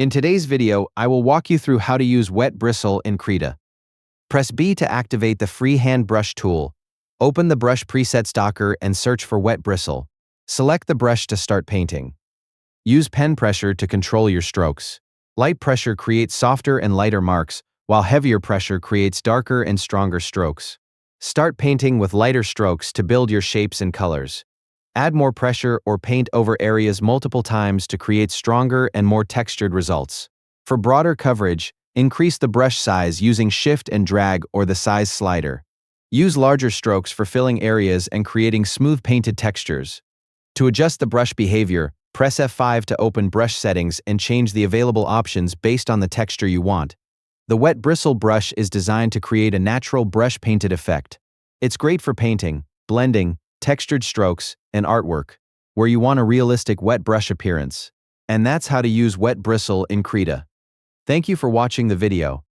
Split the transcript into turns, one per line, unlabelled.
In today's video, I will walk you through how to use Wet Bristle in Krita. Press B to activate the freehand brush tool. Open the brush presets docker and search for Wet Bristle. Select the brush to start painting. Use pen pressure to control your strokes. Light pressure creates softer and lighter marks, while heavier pressure creates darker and stronger strokes. Start painting with lighter strokes to build your shapes and colors. Add more pressure or paint over areas multiple times to create stronger and more textured results. For broader coverage, increase the brush size using shift and drag or the size slider. Use larger strokes for filling areas and creating smooth painted textures. To adjust the brush behavior, press F5 to open brush settings and change the available options based on the texture you want. The Wet Bristle brush is designed to create a natural brush painted effect. It's great for painting, blending, textured strokes, and artwork, where you want a realistic wet brush appearance. And that's how to use Wet Bristle in Krita. Thank you for watching the video.